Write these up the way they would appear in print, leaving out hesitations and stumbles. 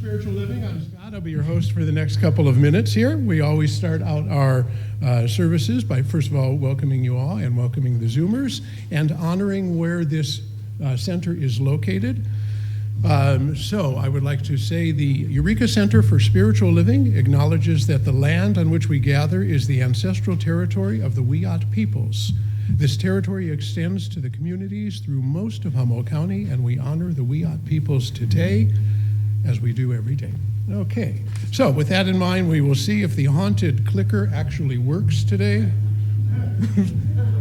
Spiritual Living. I'm Scott. I'll be your host for the next couple of minutes here. We always start out our services by, first of all, welcoming you all and welcoming the Zoomers and honoring where this center is located. So I would like to say the Eureka Center for Spiritual Living acknowledges that the land on which we gather is the ancestral territory of the Wiyot peoples. This territory extends to the communities through most of Humboldt County, and we honor the Wiyot peoples today as we do every day. Okay, so with that in mind, we will see if the haunted clicker actually works today.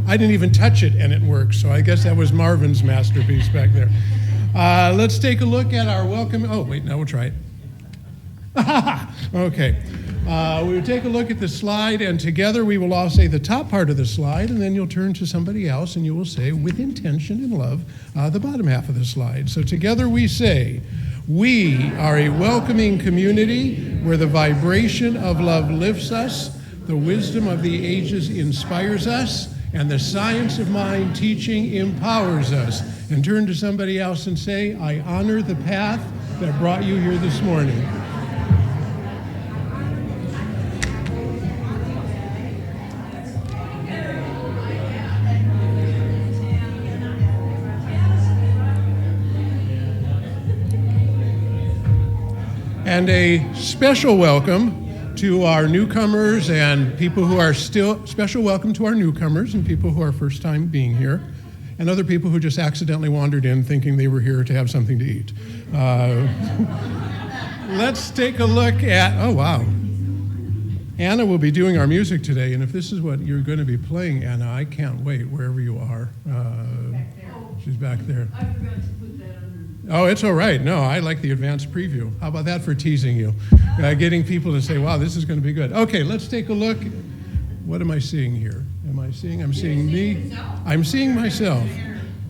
I didn't even touch it and it works, so I guess that was Marvin's masterpiece back there. Let's take a look at our welcome. Oh, wait, now we'll try it. Okay. We will take a look at the slide, and together we will all say the top part of the slide, and then you'll turn to somebody else and you will say, with intention and love, the bottom half of the slide. So together we say, we are a welcoming community where the vibration of love lifts us, the wisdom of the ages inspires us, and the science of mind teaching empowers us. And turn to somebody else and say, I honor the path that brought you here this morning. And a special welcome to our newcomers and people who are special welcome to our newcomers and people who are first time being here, and other people who just accidentally wandered in thinking they were here to have something to eat. Let's take a look at, oh wow. Anna will be doing our music today, and if this is what you're going to be playing, Anna, I can't wait, wherever you are. She's back there. I forgot to put that under. Oh, it's all right. No, I like the advanced preview. How about that for teasing you? Getting people to say, wow, this is going to be good. Okay, let's take a look. What am I seeing here? I'm seeing me. I'm seeing myself.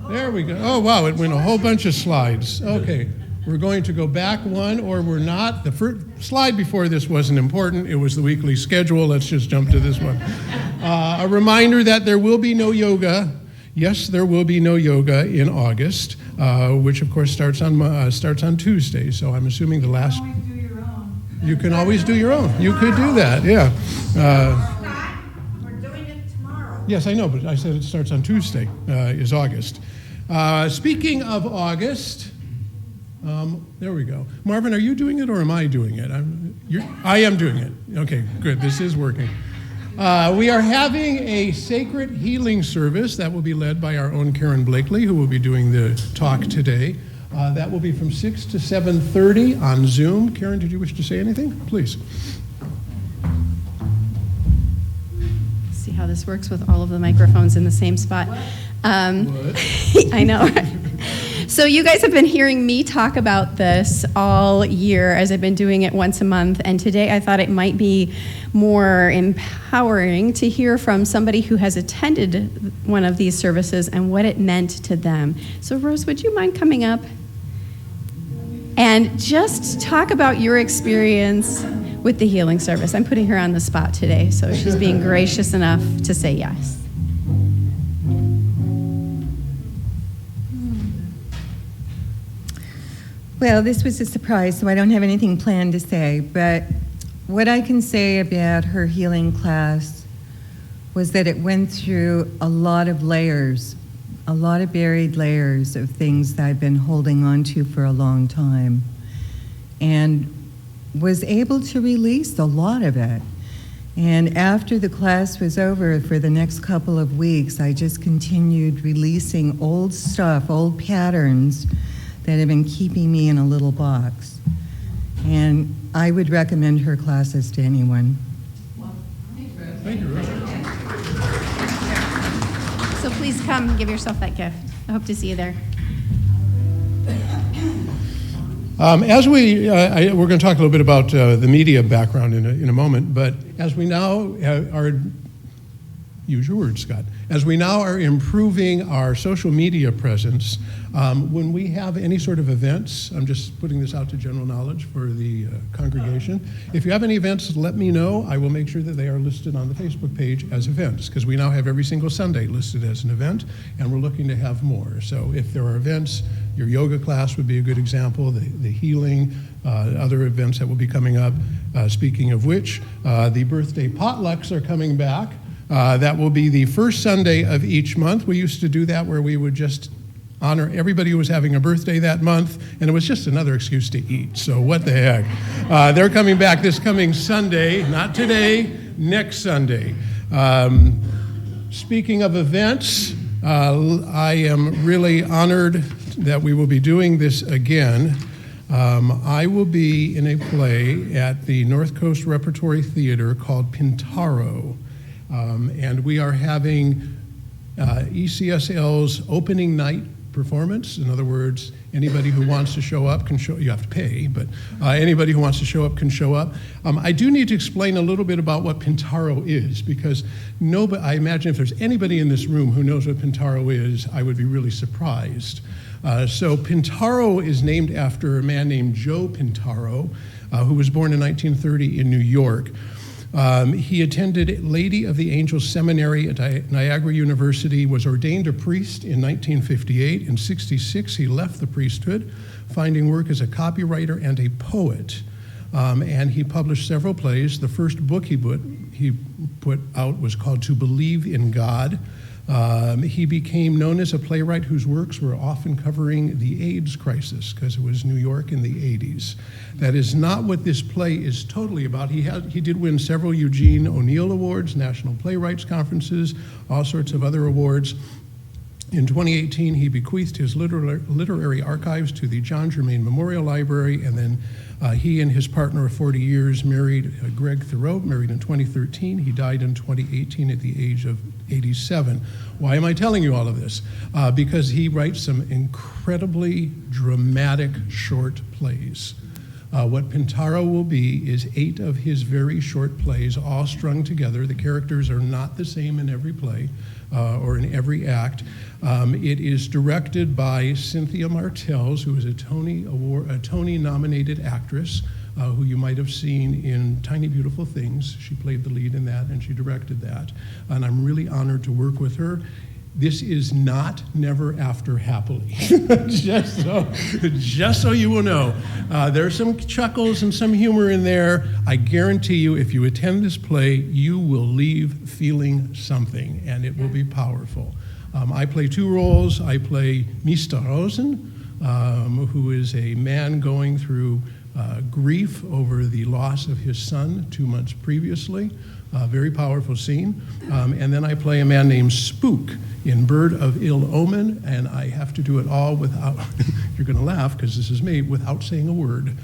There we go. Oh, wow, it went a whole bunch of slides. Okay, we're going to go back one, or we're not. The first slide before this wasn't important. It was the weekly schedule. Let's just jump to this one. A reminder that there will be no yoga. Yes, there will be no yoga in August, which of course starts on Tuesday. So I'm assuming the last. You can always do your own. You could do that, yeah. We're doing it tomorrow. Yes, I know, but I said it starts on Tuesday. Is August. Speaking of August, there we go. Marvin, are you doing it or am I doing it? I am doing it. Okay, good. This is working. We are having a sacred healing service that will be led by our own Karen Blakely, who will be doing the talk today. That will be from 6 to 7:30 on Zoom. Karen, did you wish to say anything? Please. See how this works with all of the microphones in the same spot. I know. So you guys have been hearing me talk about this all year as I've been doing it once a month, and today I thought it might be more empowering to hear from somebody who has attended one of these services and what it meant to them. So Rose, would you mind coming up and just talk about your experience with the healing service? I'm putting her on the spot today, so she's being gracious enough to say yes. Well, this was a surprise, so I don't have anything planned to say, but what I can say about her healing class was that it went through a lot of layers, a lot of buried layers of things that I've been holding on to for a long time, and was able to release a lot of it. And after the class was over, for the next couple of weeks, I just continued releasing old stuff, old patterns that have been keeping me in a little box. And I would recommend her classes to anyone. Thank you, Rose. So please come and give yourself that gift. I hope to see you there. We're going to talk a little bit about the media background in a moment, but as we now are, use your words, Scott, as we now are improving our social media presence, when we have any sort of events, I'm just putting this out to general knowledge for the congregation. If you have any events, let me know. I will make sure that they are listed on the Facebook page as events, because we now have every single Sunday listed as an event, and we're looking to have more. So if there are events Your yoga class would be a good example, the healing, other events that will be coming up. Speaking of which, the birthday potlucks are coming back. That will be the first Sunday of each month. We used to do that where we would just honor everybody who was having a birthday that month, and it was just another excuse to eat, so what the heck. They're coming back this coming Sunday, not today, next Sunday. Speaking of events, I am really honored that we will be doing this again. I will be in a play at the North Coast Repertory Theater called Pintaro, and we are having ECSL's opening night performance. In other words, anybody who wants to show up can show, you have to pay, but anybody who wants to show up can show up. I do need to explain a little bit about what Pintaro is, because I imagine if there's anybody in this room who knows what Pintaro is, I would be really surprised. So Pintaro is named after a man named Joe Pintaro, who was born in 1930 in New York. He attended Lady of the Angels Seminary at Niagara University, was ordained a priest in 1958. In 1966, he left the priesthood, finding work as a copywriter and a poet. And he published several plays. The first book he put out was called To Believe in God. He became known as a playwright whose works were often covering the AIDS crisis, because it was New York in the 80s. That is not what this play is totally about. He did win several Eugene O'Neill Awards, National Playwrights Conferences, all sorts of other awards. In 2018, he bequeathed his literary archives to the John Germain Memorial Library, and then he and his partner of 40 years married Greg Thoreau, married in 2013. He died in 2018 at the age of 87. Why am I telling you all of this? Because he writes some incredibly dramatic short plays. What Pintaro will be is 8 of his very short plays, all strung together. The characters are not the same in every play or in every act. It is directed by Cynthia Martels, who is a Tony-nominated actress, who you might have seen in Tiny Beautiful Things. She played the lead in that, and she directed that. And I'm really honored to work with her. This is not Never After Happily, just so you will know. There's some chuckles and some humor in there. I guarantee you, if you attend this play, you will leave feeling something, and it will be powerful. I play 2 roles. I play Mr. Rosen, who is a man going through grief over the loss of his son 2 months previously. Very powerful scene. And then I play a man named Spook in Bird of Ill Omen, and I have to do it all without, you're going to laugh because this is me, without saying a word.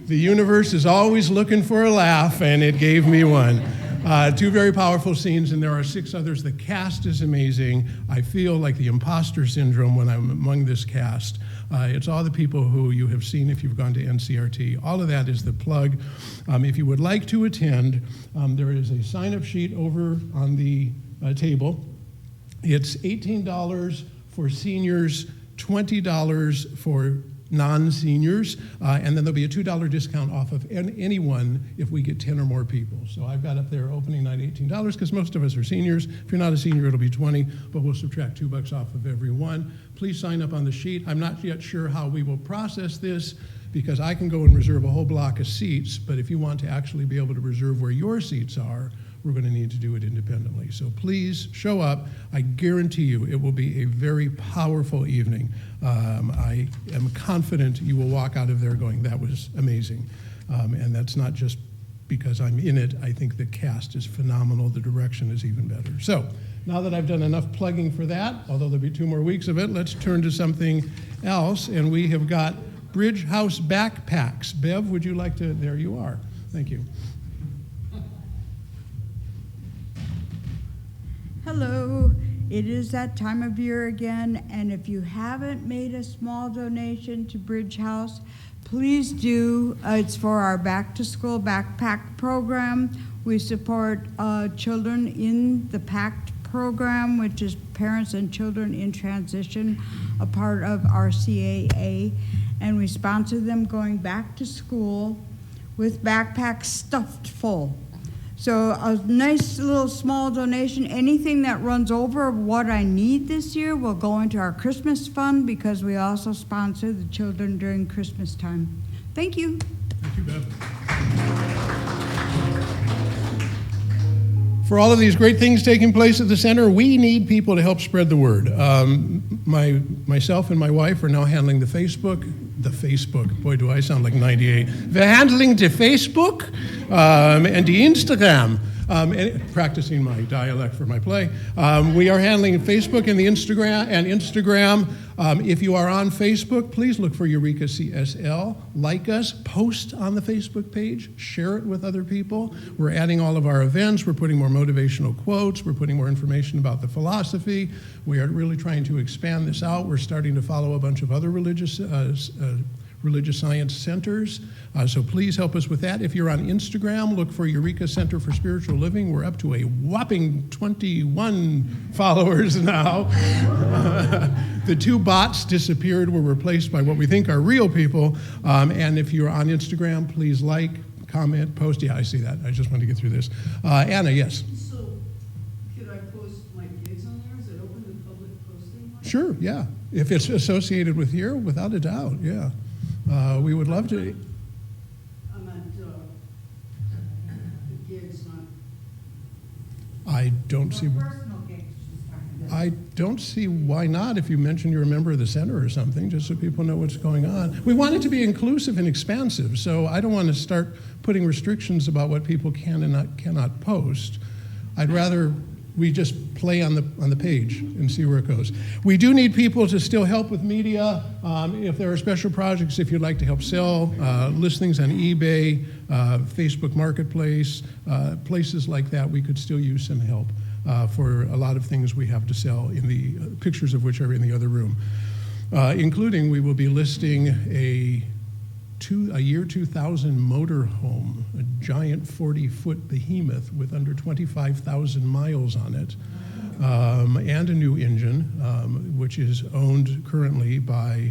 The universe is always looking for a laugh, and it gave me one. 2 very powerful scenes, and there are 6 others. The cast is amazing. I feel like the imposter syndrome when I'm among this cast. It's all the people who you have seen if you've gone to NCRT. All of that is the plug. If you would like to attend, there is a sign-up sheet over on the table. It's $18 for seniors, $20 for non-seniors, and then there'll be a $2 discount off of anyone if we get 10 or more people. So I've got up there opening night $18 because most of us are seniors. If you're not a senior, it'll be $20, but we'll subtract $2 off of every one. Please sign up on the sheet. I'm not yet sure how we will process this because I can go and reserve a whole block of seats, but if you want to actually be able to reserve where your seats are, we're going to need to do it independently. So please show up. I guarantee you it will be a very powerful evening. I am confident you will walk out of there going, that was amazing. And that's not just because I'm in it. I think the cast is phenomenal. The direction is even better. So now that I've done enough plugging for that, although there'll be 2 more weeks of it, let's turn to something else. And we have got Bridge House backpacks. Bev, would you like to? There you are. Thank you. Hello, it is that time of year again, and if you haven't made a small donation to Bridge House, please do. It's for our back to school backpack program. We support children in the PACT program, which is Parents and Children in Transition, a part of our CAA, and we sponsor them going back to school with backpacks stuffed full. So a nice little small donation, anything that runs over what I need this year will go into our Christmas fund because we also sponsor the children during Christmas time. Thank you. Thank you, Bev. For all of these great things taking place at the center, we need people to help spread the word. Myself and my wife are now handling the Facebook. Boy, do I sound like 98. We're handling the Facebook and the Instagram. And practicing my dialect for my play. We are handling Facebook and the Instagram. If you are on Facebook, please look for Eureka CSL. Like us, post on the Facebook page, share it with other people. We're adding all of our events. We're putting more motivational quotes. We're putting more information about the philosophy. We are really trying to expand this out. We're starting to follow a bunch of other religious science centers. So please help us with that. If you're on Instagram, look for Eureka Center for Spiritual Living. We're up to a whopping 21 followers now. The 2 bots disappeared, were replaced by what we think are real people. And if you're on Instagram, please like, comment, post. Yeah, I see that. I just want to get through this. Anna, yes. So, could I post my gigs on there? Is it open to public posting? Sure, yeah. If it's associated with here, without a doubt, yeah. We would love to. I'm at the gigs, not I don't see. personal gigs. She's talking about. I don't see why not if you mention you're a member of the center or something, just so people know what's going on. We want it to be inclusive and expansive, so I don't want to start putting restrictions about what people can and cannot post. I'd rather we just play on the page and see where it goes. We do need people to still help with media. If there are special projects, if you'd like to help sell listings on eBay, Facebook Marketplace, places like that, we could still use some help for a lot of things we have to sell, in the pictures of which are in the other room. Including, we will be listing a year 2000 motorhome, a giant 40-foot behemoth with under 25,000 miles on it, and a new engine, which is owned currently by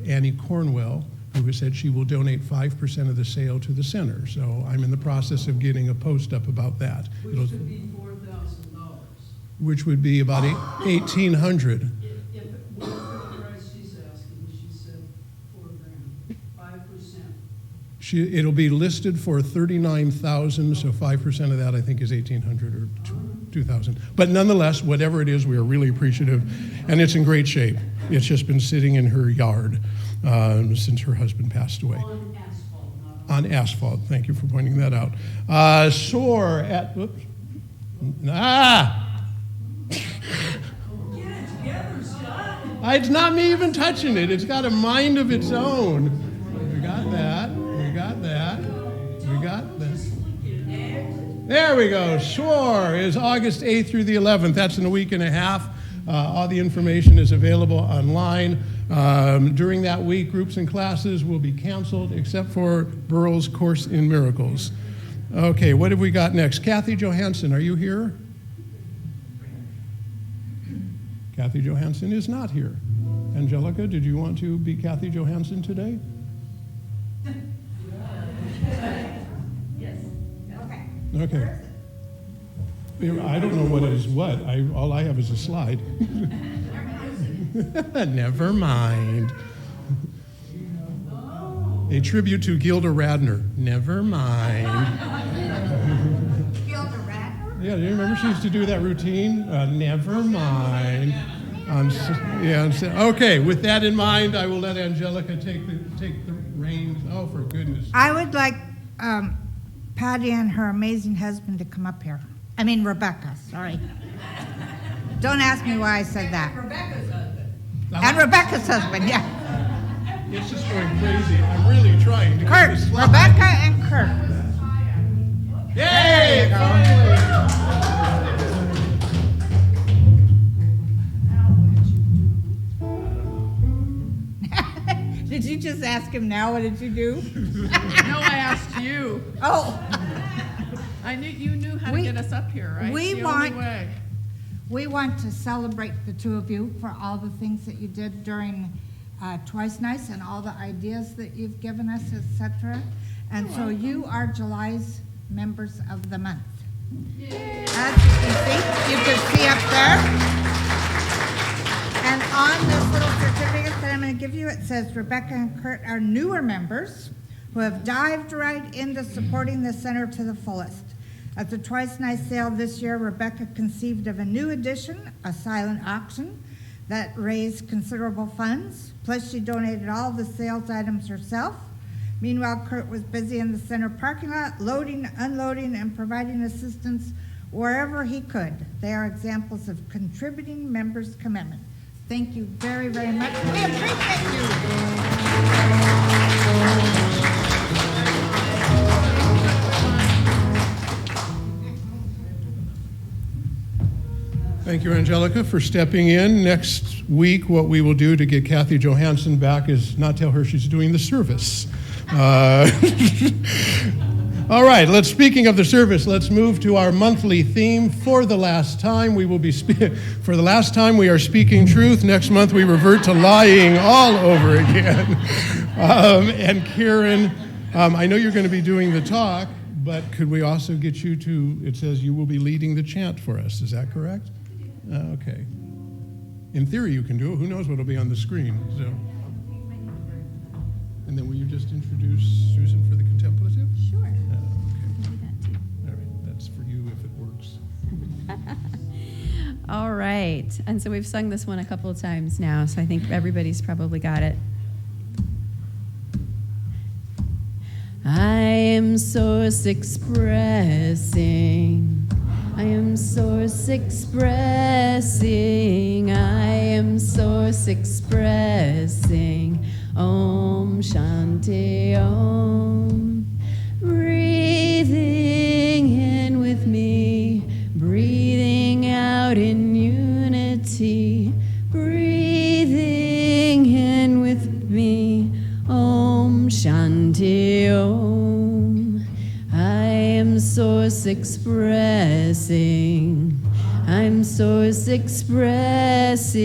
Annie Cornwell, who has said she will donate 5% of the sale to the center. So I'm in the process of getting a post up about that. Which would be $4,000. Which would be about $1,800. If whatever the price she's asking, she said $4,000, 5%. It'll be listed for $39,000, so 5% of that I think is $1,800 or $2,000. But nonetheless, whatever it is, we are really appreciative, and it's in great shape. It's just been sitting in her yard since her husband passed away. On asphalt, not on. On asphalt. Thank you for pointing that out. SOAR at. Whoops. Get it together, Scott. It's not me even touching it. It's got a mind of its own. We got that. We got that. We got that. There we go. SOAR is August 8th through the 11th. That's in a week and a half. All the information is available online. During that week, groups and classes will be canceled except for Burrell's Course in Miracles. Okay, what have we got next? Kathy Johansson, are you here? Kathy Johansson is not here. Angelica, did you want to be Kathy Johansson today? Yes. Okay. I don't know what is what. All I have is a slide. Never mind. A tribute to Gilda Radner. Never mind. Gilda Radner? Yeah, do you remember she used to do that routine? Never mind. Okay, with that in mind, I will let Angelica take the reins. Oh, for goodness. I would like Patty and her amazing husband to come up here. I mean, Rebecca, sorry. Don't ask me why I said that. Rebecca's husband. And Rebecca's husband, yeah. It's just going crazy. I'm really trying to Kurt, get this slide. Rebecca and Kurt. Yay! Did you just ask him now? What did you do? No, I asked you. Oh, I knew you knew how to We- get us up here, right? we It's the only want- way. we want to celebrate the two of you for all the things that you did during Twice Nice and all the ideas that you've given us, etc. And so you are July's Members of the Month. As you can see up there. And on this little certificate that I'm going to give you, it says Rebecca and Kurt are newer members who have dived right into supporting the center to the fullest. At the Twice Nice sale this year, Rebecca conceived of a new edition, a silent auction, that raised considerable funds. Plus, she donated all the sales items herself. Meanwhile, Kurt was busy in the center parking lot, loading, unloading, and providing assistance wherever he could. They are examples of contributing members' commitment. Thank you very, very much. We appreciate you. Thank you, Angelica, for stepping in. Next week, what we will do to get Kathy Johansson back is not tell her she's doing the service. All right, speaking of the service, let's move to our monthly theme. For the last time, we will be for the last time we are speaking truth. Next month, we revert to lying all over again. And Karen, I know you're going to be doing the talk, but could we also get you to, it says you will be leading the chant for us. Is that correct? Okay. In theory, you can do it. Who knows what will be on the screen? So. And then will you just introduce Susan for the Contemplative? Sure. Okay. I can do that too. All right. That's for you if it works. All right. And so we've sung this one a couple of times now, so I think everybody's probably got it. I am source expressing. I am source expressing. I am source expressing. Om Shanti Om. Breathing in with me, breathing out in unity. Breathing in with me. Om Shanti Om. I am source expressing. I'm source expressing.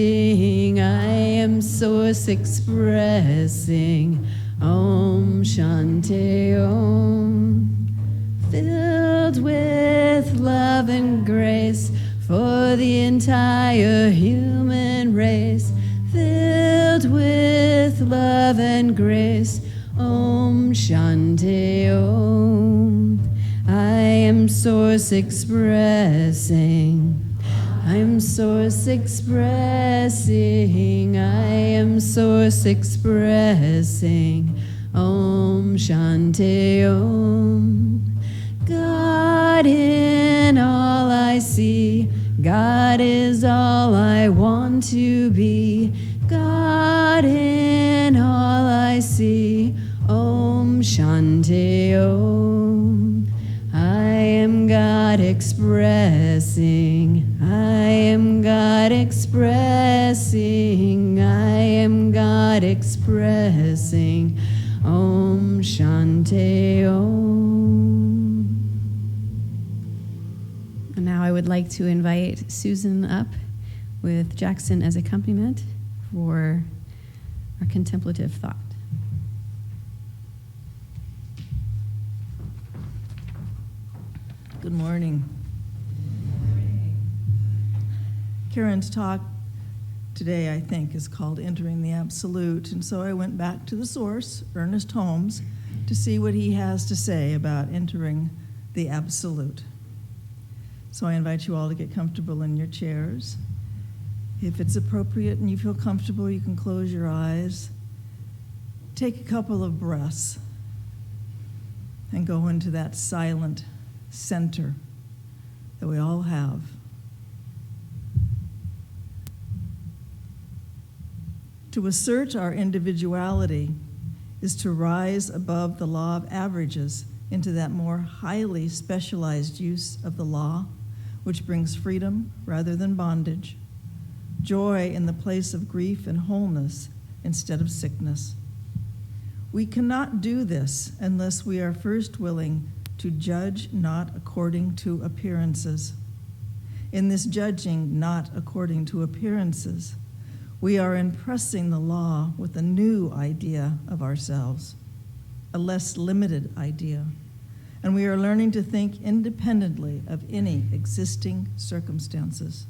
I am source expressing. Om Shanti Om. Filled with love and grace for the entire human race. Filled with love and grace. Om Shanti Om. I am source expressing. I'm source expressing. I am source expressing. Om Shanti Om. God in all I see. God is all I want to be. God in all I see. Om Shanti Om. I am God expressing. I am God expressing. I am God expressing. Om Shanti Om. And now I would like to invite Susan up with Jackson as accompaniment for our contemplative thought. Good morning. Karen's talk today, I think, is called Entering the Absolute. And so I went back to the source, Ernest Holmes, to see what he has to say about entering the absolute. So I invite you all to get comfortable in your chairs. If it's appropriate and you feel comfortable, you can close your eyes. Take a couple of breaths and go into that silent center that we all have. To assert our individuality is to rise above the law of averages into that more highly specialized use of the law, which brings freedom rather than bondage, joy in the place of grief and wholeness instead of sickness. We cannot do this unless we are first willing to judge not according to appearances. In this judging not according to appearances, we are impressing the law with a new idea of ourselves, a less limited idea, and we are learning to think independently of any existing circumstances.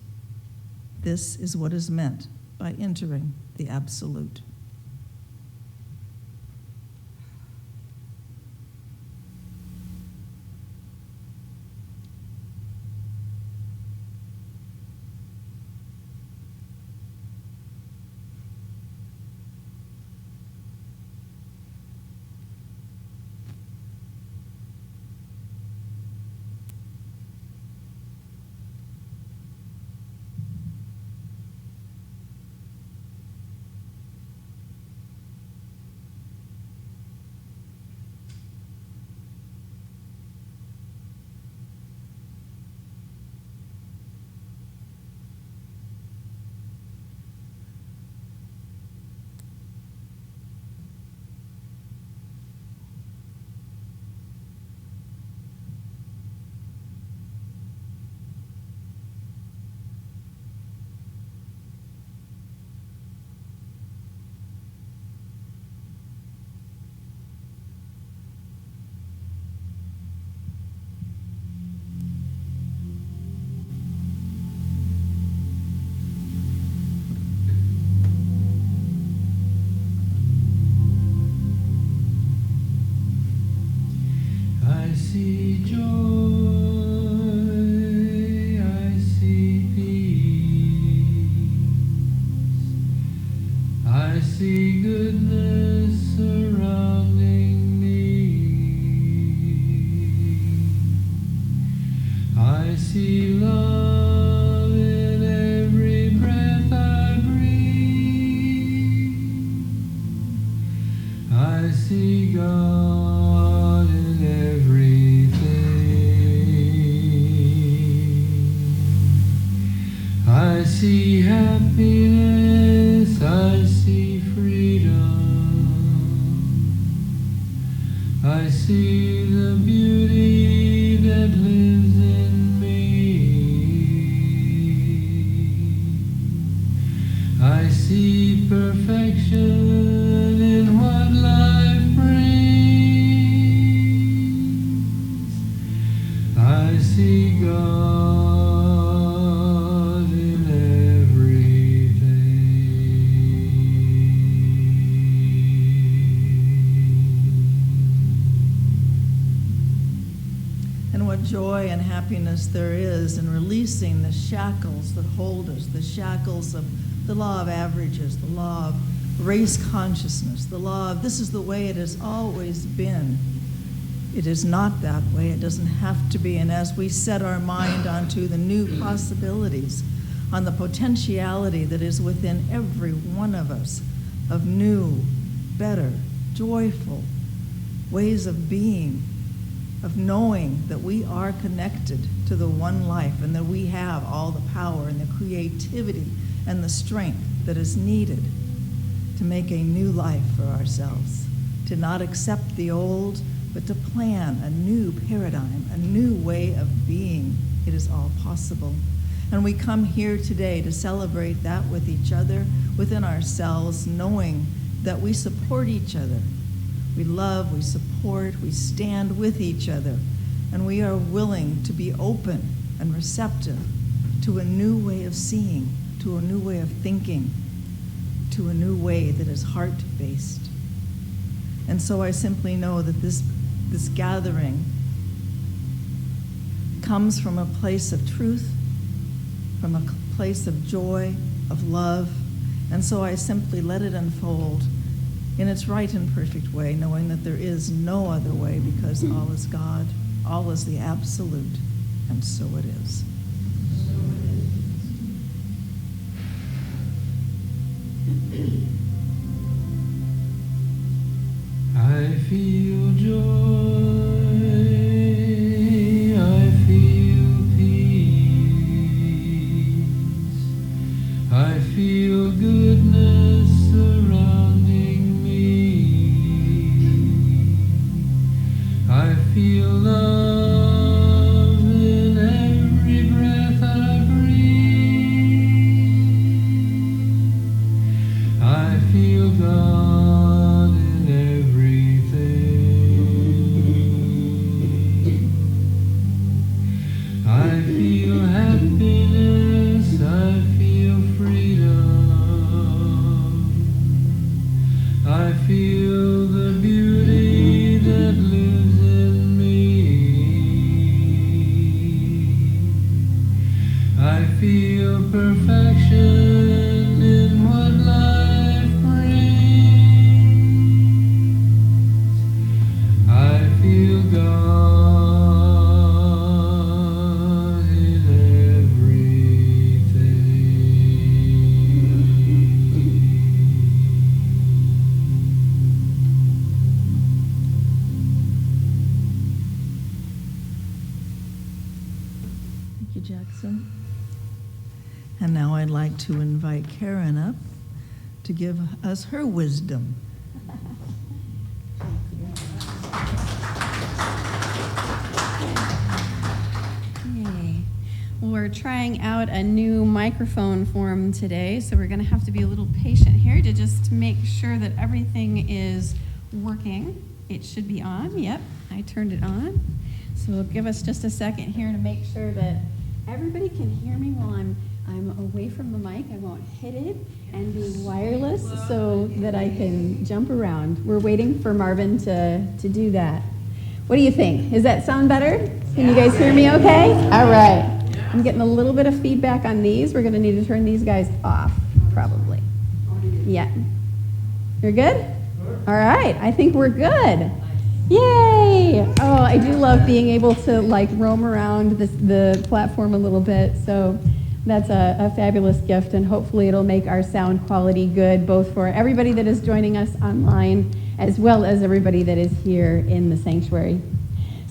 This is what is meant by entering the absolute. I see joy, I see peace, I see goodness surrounding me, I see love in every breath I breathe, I see God in everything. I see happiness, I see freedom, I see the beauty that lives in me. I see perfection in what life brings. I see God in everything. And what joy and happiness there is in releasing the shackles that hold us, the shackles of the law of averages, the law of race consciousness, the law of this is the way it has always been. It is not that way. It doesn't have to be. And as we set our mind onto the new possibilities, on the potentiality that is within every one of us of new, better, joyful ways of being, of knowing that we are connected to the one life and that we have all the power and the creativity and the strength that is needed to make a new life for ourselves, to not accept the old, but to plan a new paradigm, a new way of being. It is all possible. And we come here today to celebrate that with each other, within ourselves, knowing that we support each other. We love, we support, we stand with each other, and we are willing to be open and receptive to a new way of seeing, to a new way of thinking, to a new way that is heart-based. And so I simply know that this gathering comes from a place of truth, from a place of joy, of love, and so I simply let it unfold in its right and perfect way, knowing that there is no other way because all is God, all is the absolute, and so it is. I feel joy, I feel peace, I feel goodness surrounding me, I feel love in every breath I breathe, I feel God in everything. to invite Karen up to give us her wisdom. Yay. We're trying out a new microphone form today, so we're going to have to be a little patient here to just make sure that everything is working. It should be on. Yep, I turned it on. So give us just a second here to make sure that everybody can hear me while I'm away from the mic. I won't hit it and be wireless so that I can jump around. We're waiting for Marvin to do that. What do you think? Does that sound better? Can you guys hear me okay? All right. I'm getting a little bit of feedback on these. We're going to need to turn these guys off, probably. Yeah. You're good? All right. I think we're good. Yay! Oh, I do love being able to roam around the platform a little bit. So that's a fabulous gift, and hopefully it'll make our sound quality good, both for everybody that is joining us online as well as everybody that is here in the sanctuary.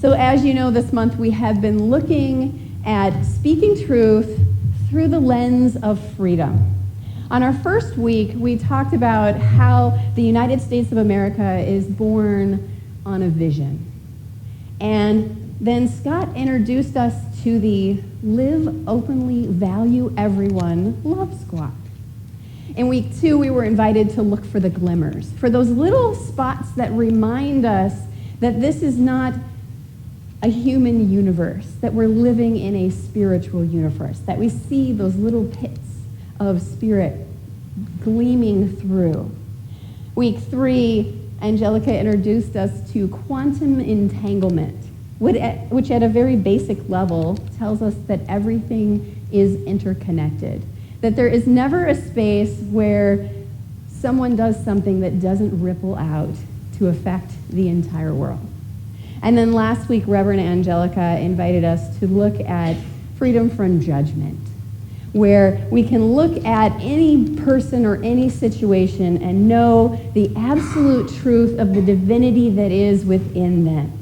So as you know, this month we have been looking at speaking truth through the lens of freedom. On our first week, we talked about how the United States of America is born on a vision. And then Scott introduced us to the Live Openly, Value Everyone Love Squad. In week 2, we were invited to look for the glimmers, for those little spots that remind us that this is not a human universe, that we're living in a spiritual universe, that we see those little pits of spirit gleaming through. Week 3, Angelica introduced us to quantum entanglement, which at a very basic level tells us that everything is interconnected, that there is never a space where someone does something that doesn't ripple out to affect the entire world. And then last week, Reverend Angelica invited us to look at freedom from judgment, where we can look at any person or any situation and know the absolute truth of the divinity that is within them.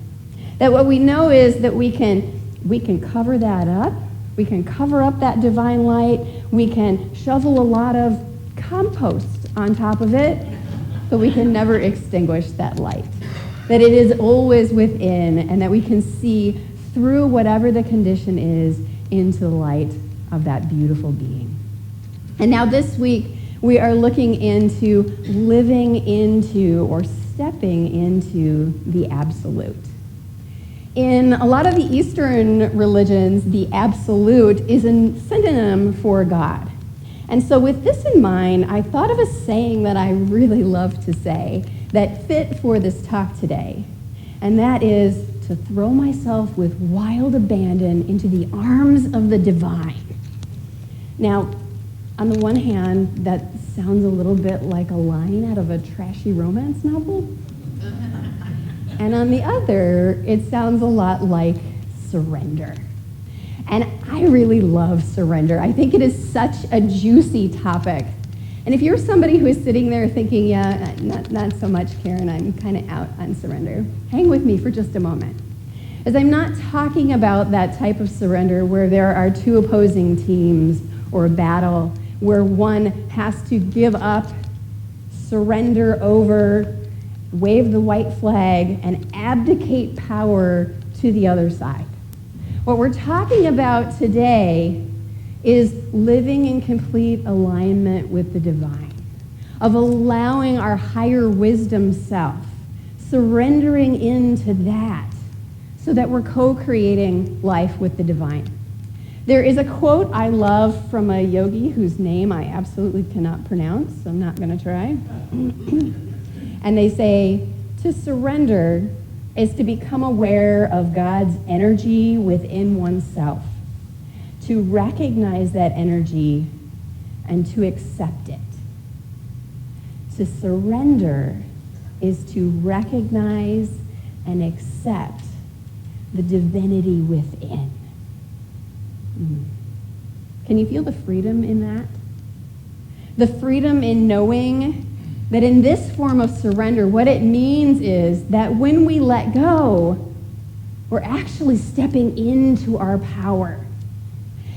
That what we know is that we can cover that up, we can cover up that divine light, we can shovel a lot of compost on top of it, but we can never extinguish that light. That it is always within, and that we can see through whatever the condition is into the light of that beautiful being. And now this week, we are looking into living into or stepping into the absolute. In a lot of the Eastern religions, the absolute is a synonym for God. And so with this in mind, I thought of a saying that I really love to say that fit for this talk today, and that is to throw myself with wild abandon into the arms of the divine. Now, on the one hand, that sounds a little bit like a line out of a trashy romance novel. And on the other, it sounds a lot like surrender. And I really love surrender. I think it is such a juicy topic. And if you're somebody who is sitting there thinking, yeah, not so much, Karen, I'm kind of out on surrender, hang with me for just a moment. As I'm not talking about that type of surrender where there are two opposing teams or a battle where one has to give up, surrender over, wave the white flag, and abdicate power to the other side. What we're talking about today is living in complete alignment with the divine, of allowing our higher wisdom self, surrendering into that so that we're co-creating life with the divine. There is a quote I love from a yogi whose name I absolutely cannot pronounce, so I'm not going to try. And they say, to surrender is to become aware of God's energy within oneself, to recognize that energy and to accept it. To surrender is to recognize and accept the divinity within. Can you feel the freedom in that? The freedom in knowing that in this form of surrender, what it means is that when we let go, we're actually stepping into our power.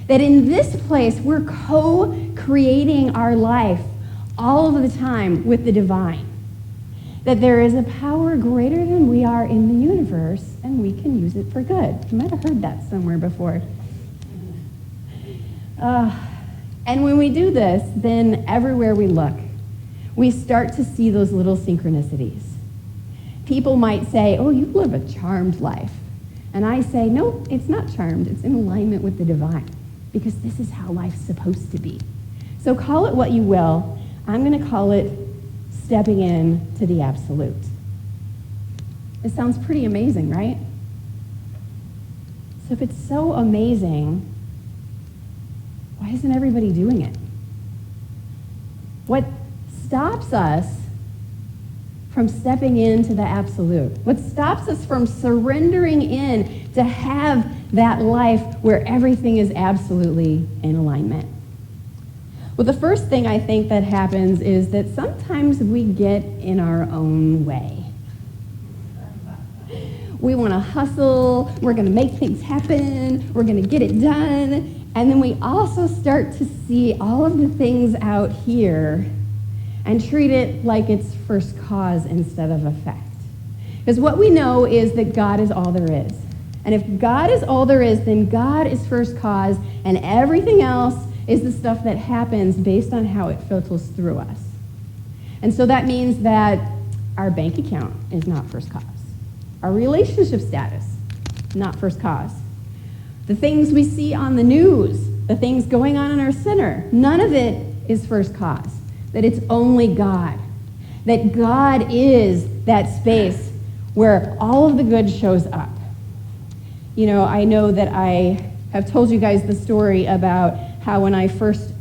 That in this place, we're co-creating our life all of the time with the divine. That there is a power greater than we are in the universe, and we can use it for good. You might have heard that somewhere before. And when we do this, then everywhere we look, we start to see those little synchronicities. People might say, oh, you live a charmed life. And I say, no, it's not charmed. It's in alignment with the divine, because this is how life's supposed to be. So call it what you will. I'm going to call it stepping in to the absolute. It sounds pretty amazing, right? So if it's so amazing, why isn't everybody doing it? What stops us from stepping into the absolute? What stops us from surrendering in to have that life where everything is absolutely in alignment? Well, the first thing I think that happens is that sometimes we get in our own way. We want to hustle, we're going to make things happen, we're going to get it done, and then we also start to see all of the things out here and treat it like it's first cause instead of effect. Because what we know is that God is all there is. And if God is all there is, then God is first cause, and everything else is the stuff that happens based on how it filters through us. And so that means that our bank account is not first cause. Our relationship status, not first cause. The things we see on the news, the things going on in our center, none of it is first cause. That it's only God. That God is that space where all of the good shows up. You know, I know that I have told you guys the story about how when I first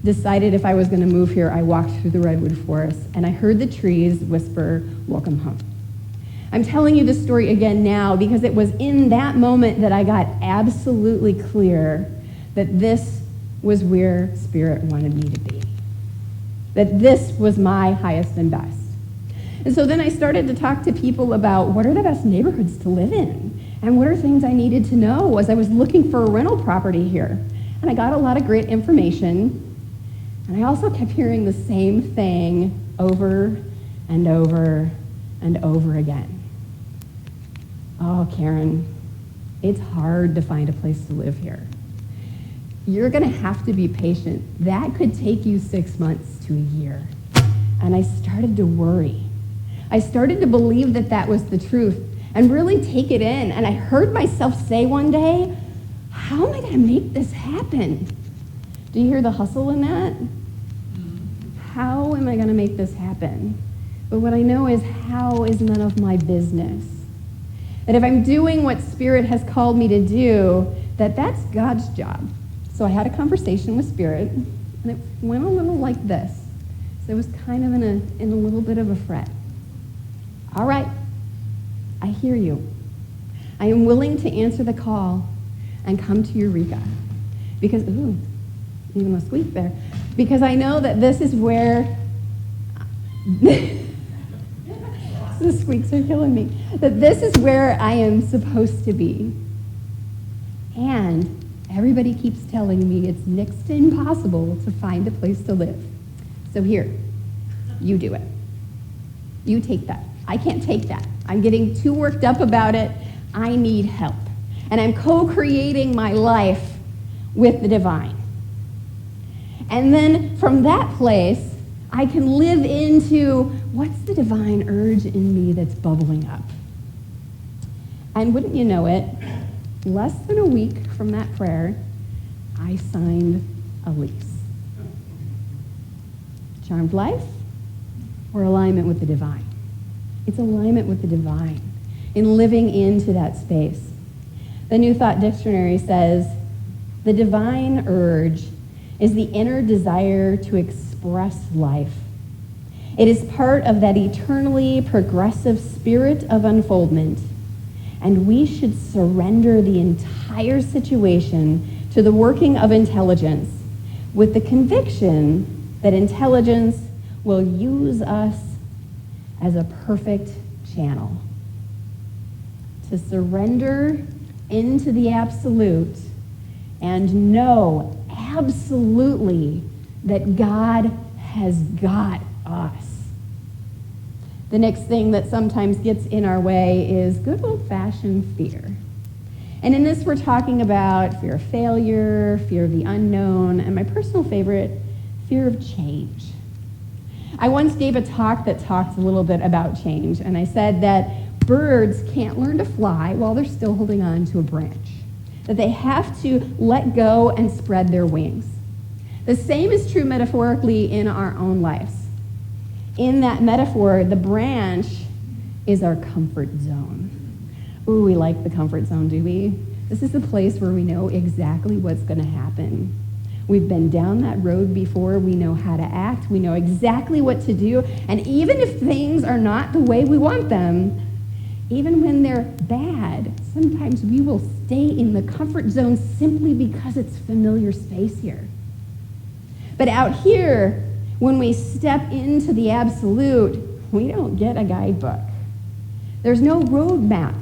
decided if I was going to move here, I walked through the redwood forest and I heard the trees whisper, "Welcome home." I'm telling you this story again now because it was in that moment that I got absolutely clear that this was where Spirit wanted me to be. That this was my highest and best. And so then I started to talk to people about what are the best neighborhoods to live in and what are things I needed to know as I was looking for a rental property here. And I got a lot of great information. And I also kept hearing the same thing over and over and over again. Oh, Karen, it's hard to find a place to live here. You're going to have to be patient. That could take you 6 months to a year. And I started to worry. I started to believe that that was the truth and really take it in. And I heard myself say one day, how am I going to make this happen? Do you hear the hustle in that? How am I going to make this happen? But what I know is how is none of my business. That if I'm doing what Spirit has called me to do, that's God's job. So I had a conversation with Spirit, and it went a little like this. So it was kind of in a little bit of a fret. All right, I hear you. I am willing to answer the call and come to Eureka. Because, ooh, even a squeak there. Because I know that this is where... The squeaks are killing me. That this is where I am supposed to be. And everybody keeps telling me it's next to impossible to find a place to live. So here, you do it. You take that. I can't take that. I'm getting too worked up about it. I need help. And I'm co-creating my life with the divine. And then from that place, I can live into what's the divine urge in me that's bubbling up. And wouldn't you know it, less than a week from that prayer, I signed a lease. Charmed life or alignment with the divine? It's alignment with the divine in living into that space. The New Thought Dictionary says, the divine urge is the inner desire to express life. It is part of that eternally progressive spirit of unfoldment, and we should surrender the entire situation to the working of intelligence with the conviction that intelligence will use us as a perfect channel. To surrender into the absolute and know absolutely that God has got us. The next thing that sometimes gets in our way is good old-fashioned fear. And in this, we're talking about fear of failure, fear of the unknown, and my personal favorite, fear of change. I once gave a talk that talked a little bit about change, and I said that birds can't learn to fly while they're still holding on to a branch, that they have to let go and spread their wings. The same is true metaphorically in our own lives. In that metaphor, the branch is our comfort zone. Ooh, we like the comfort zone, do we? This is the place where we know exactly what's going to happen. We've been down that road before. We know how to act. We know exactly what to do. And even if things are not the way we want them, even when they're bad, sometimes we will stay in the comfort zone simply because it's familiar space here. But out here, when we step into the absolute, we don't get a guidebook. There's no roadmap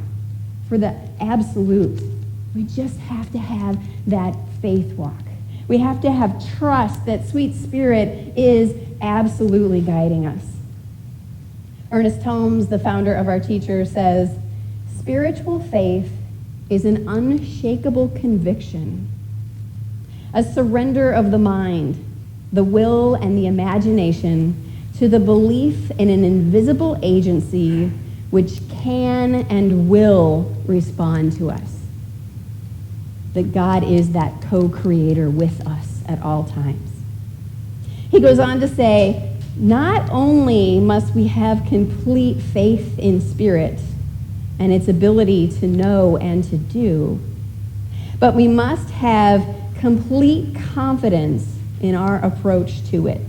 for the absolute. We just have to have that faith walk. We have to have trust that sweet Spirit is absolutely guiding us. Ernest Holmes, the founder of our teacher, says, spiritual faith is an unshakable conviction, a surrender of the mind, the will, and the imagination to the belief in an invisible agency which can and will respond to us. That God is that co-creator with us at all times. He goes on to say, not only must we have complete faith in Spirit and its ability to know and to do, but we must have complete confidence in our approach to it.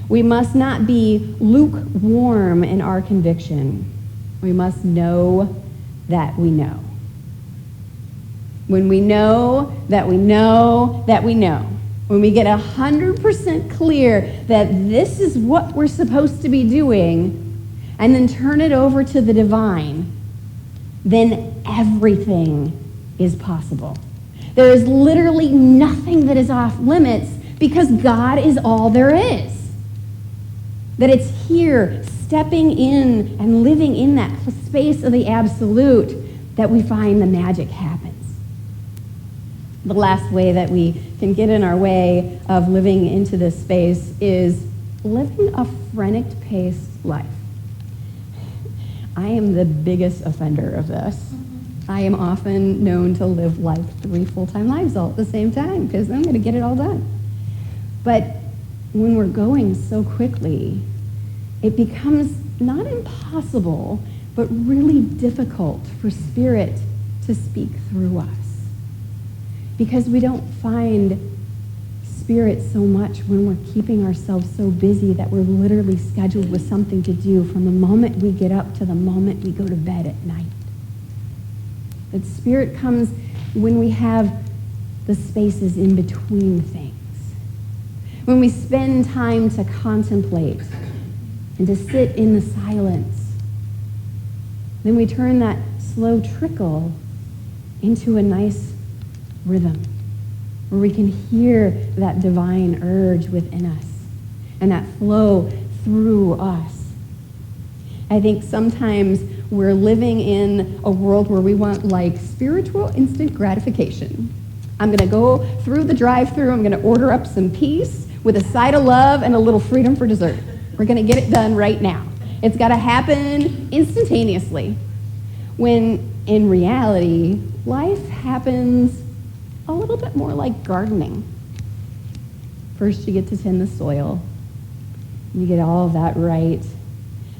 We must not be lukewarm in our conviction. We must know that we know. When we know that we know that we know, when we get 100% clear that this is what we're supposed to be doing, and then turn it over to the divine, then everything is possible. There is literally nothing that is off limits because God is all there is. That it's here, stepping in and living in that space of the absolute, that we find the magic happens. The last way that we can get in our way of living into this space is living a frenetic-paced life. I am the biggest offender of this. I am often known to live like 3 full-time lives all at the same time because I'm going to get it all done. But when we're going so quickly, it becomes not impossible, but really difficult for Spirit to speak through us. Because we don't find Spirit so much when we're keeping ourselves so busy that we're literally scheduled with something to do from the moment we get up to the moment we go to bed at night. That Spirit comes when we have the spaces in between things. When we spend time to contemplate and to sit in the silence. Then we turn that slow trickle into a nice rhythm where we can hear that divine urge within us and that flow through us. I think sometimes we're living in a world where we want like spiritual instant gratification. I'm going to go through the drive-thru, I'm going to order up some peace with a side of love and a little freedom for dessert. We're going to get it done right now. It's got to happen instantaneously. When in reality, life happens a little bit more like gardening. First, you get to tend the soil. You get all of that right.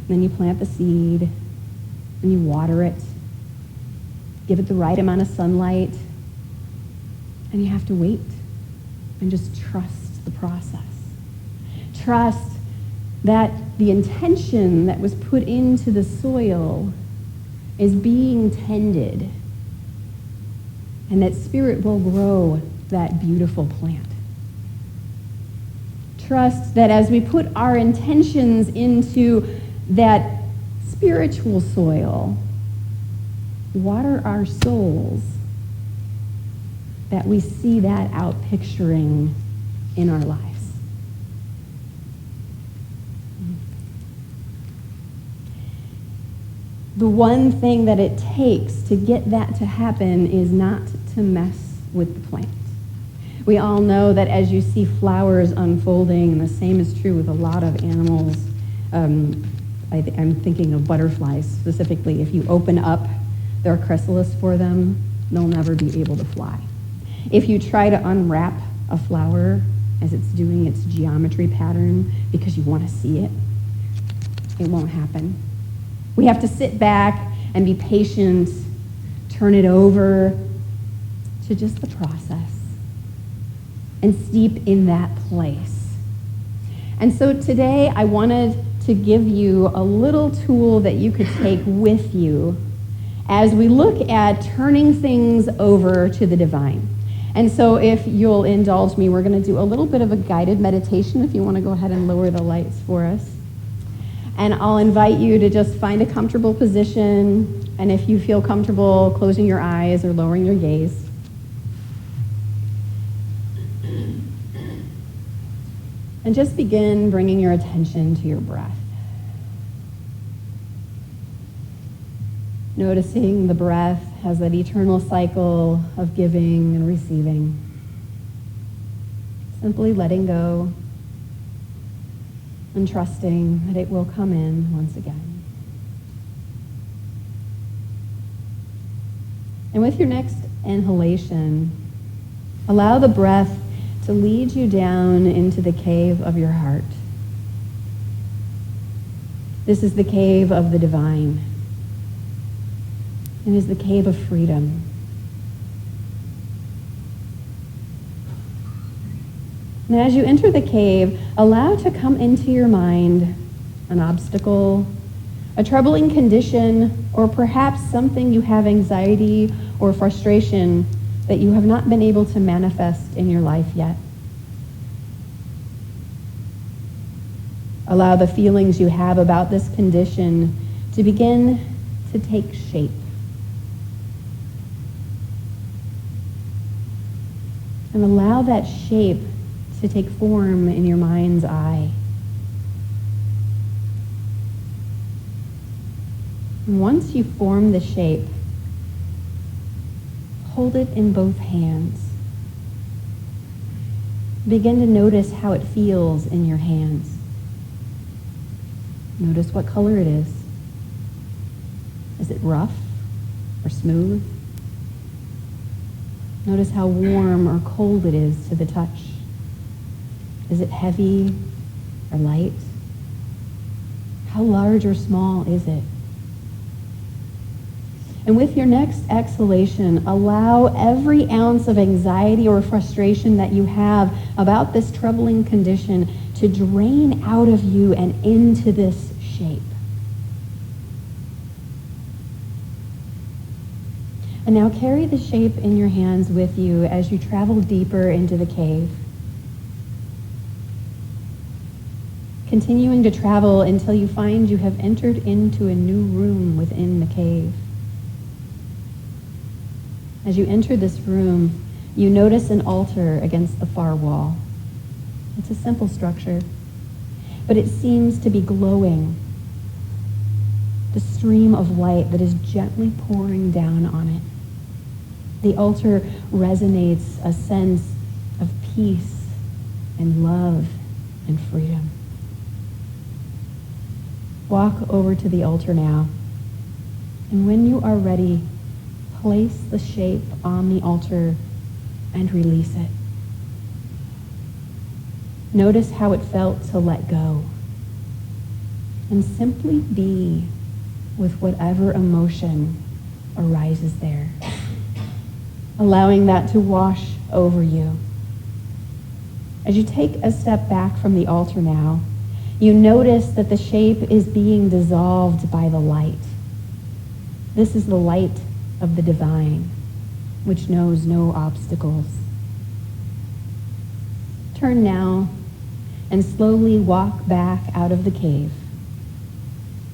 Then you plant the seed, and you water it. Give it the right amount of sunlight. And you have to wait and just trust the process. Trust that the intention that was put into the soil is being tended, and that Spirit will grow that beautiful plant. Trust that as we put our intentions into that spiritual soil, water our souls, that we see that out picturing in our lives. The one thing that it takes to get that to happen is not to mess with the plant. We all know that as you see flowers unfolding, and the same is true with a lot of animals, I'm thinking of butterflies specifically. If you open up their chrysalis for them, they'll never be able to fly. If you try to unwrap a flower as it's doing its geometry pattern because you want to see it, it won't happen. We have to sit back and be patient, turn it over to just the process, and steep in that place. And so today I wanted to give you a little tool that you could take with you as we look at turning things over to the divine. And so if you'll indulge me, we're going to do a little bit of a guided meditation if you want to go ahead and lower the lights for us. And I'll invite you to just find a comfortable position, and if you feel comfortable closing your eyes or lowering your gaze. And just begin bringing your attention to your breath. Noticing the breath has that eternal cycle of giving and receiving. Simply letting go and trusting that it will come in once again. And with your next inhalation, allow the breath to lead you down into the cave of your heart. This is the cave of the divine. It is the cave of freedom. And as you enter the cave, allow to come into your mind an obstacle, a troubling condition, or perhaps something you have anxiety or frustration that you have not been able to manifest in your life yet. Allow the feelings you have about this condition to begin to take shape. And allow that shape to take form in your mind's eye. And once you form the shape, hold it in both hands. Begin to notice how it feels in your hands. Notice what color it is. Is it rough or smooth? Notice how warm or cold it is to the touch. Is it heavy or light? How large or small is it? And with your next exhalation, allow every ounce of anxiety or frustration that you have about this troubling condition to drain out of you and into this shape. And now carry the shape in your hands with you as you travel deeper into the cave. Continuing to travel until you find you have entered into a new room within the cave. As you enter this room, you notice an altar against the far wall. It's a simple structure, but it seems to be glowing. The stream of light that is gently pouring down on it. The altar resonates a sense of peace and love and freedom. Walk over to the altar now, and when you are ready, place the shape on the altar and release it. Notice how it felt to let go, and simply be with whatever emotion arises there, allowing that to wash over you. As you take a step back from the altar now, you notice that the shape is being dissolved by the light. This is the light of the divine, which knows no obstacles. Turn now and slowly walk back out of the cave,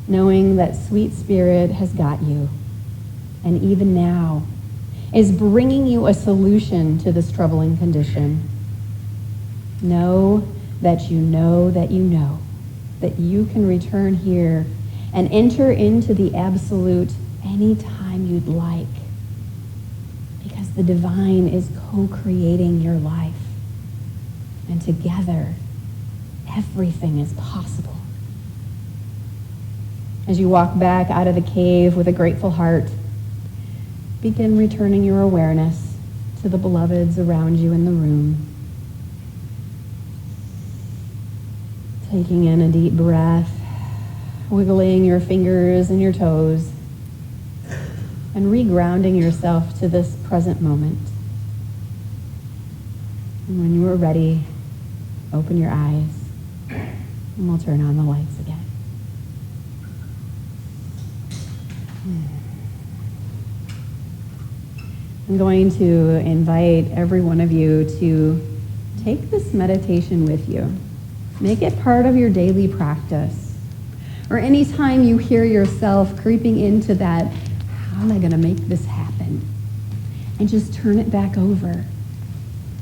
knowing that sweet spirit has got you. And even now, is bringing you a solution to this troubling condition. Know that you know that you know that you can return here and enter into the absolute anytime you'd like, because the divine is co-creating your life, and together everything is possible. As you walk back out of the cave with a grateful heart, begin returning your awareness to the beloveds around you in the room. Taking in a deep breath, wiggling your fingers and your toes, and regrounding yourself to this present moment. And when you are ready, open your eyes, and we'll turn on the lights again. I'm going to invite every one of you to take this meditation with you. Make it part of your daily practice. Or anytime you hear yourself creeping into that, how am I going to make this happen? And just turn it back over.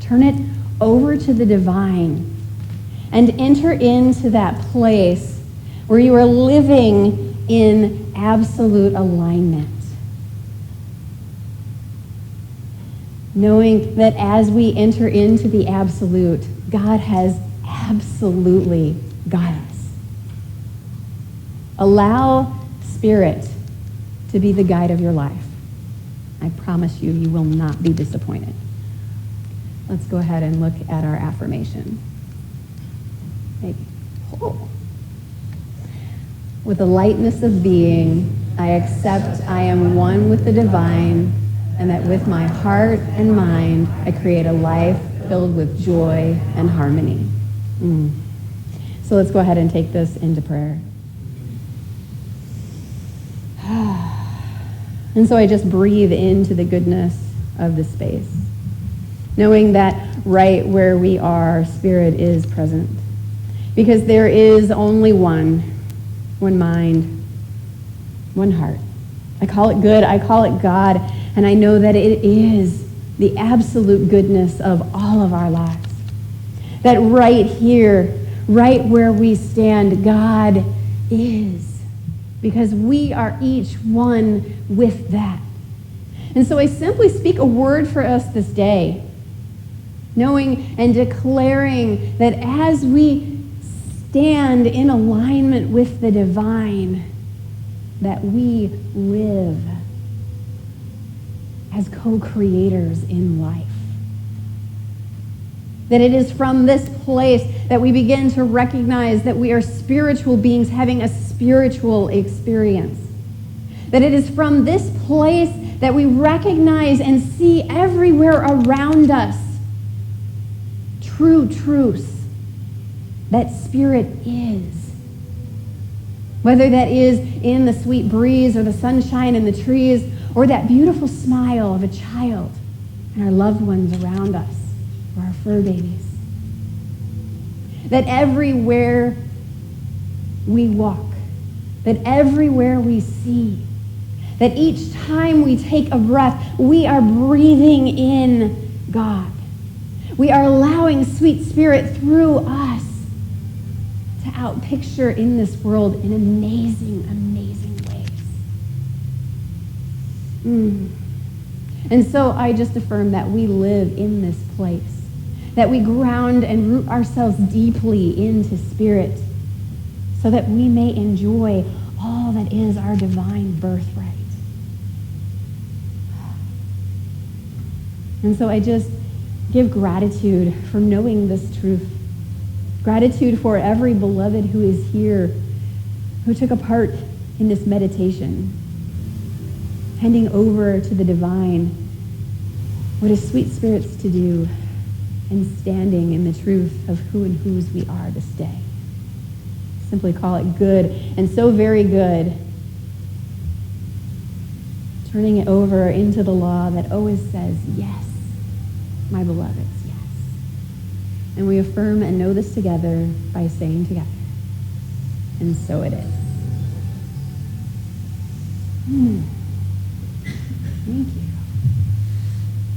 Turn it over to the divine and enter into that place where you are living in absolute alignment. Knowing that as we enter into the absolute, God has absolutely got us. Allow Spirit to be the guide of your life. I promise you, you will not be disappointed. Let's go ahead and look at our affirmation. With the lightness of being, I accept I am one with the divine, and that with my heart and mind, I create a life filled with joy and harmony. So let's go ahead and take this into prayer. And so I just breathe into the goodness of the space, knowing that right where we are, Spirit is present. Because there is only one mind, one heart. I call it good, I call it God, and I know that it is the absolute goodness of all of our lives. That right here, right where we stand, God is. Because we are each one with that. And so I simply speak a word for us this day, knowing and declaring that as we stand in alignment with the divine, that we live as co-creators in life. That it is from this place that we begin to recognize that we are spiritual beings having a spiritual experience. That it is from this place that we recognize and see everywhere around us true truths that Spirit is. Whether that is in the sweet breeze or the sunshine in the trees or that beautiful smile of a child and our loved ones around us or our fur babies. That everywhere we walk, that everywhere we see, that each time we take a breath, we are breathing in God. We are allowing sweet Spirit through us to outpicture in this world in amazing, amazing ways. And so I just affirm that we live in this place, that we ground and root ourselves deeply into Spirit so that we may enjoy all that is our divine birthright. And so I just give gratitude for knowing this truth. Gratitude for every beloved who is here, who took a part in this meditation, handing over to the divine what is sweet Spirit's to do, and standing in the truth of who and whose we are to stay. Simply call it good, and so very good. Turning it over into the law that always says, yes, my beloveds, yes. And we affirm and know this together by saying together, and so it is. Thank you.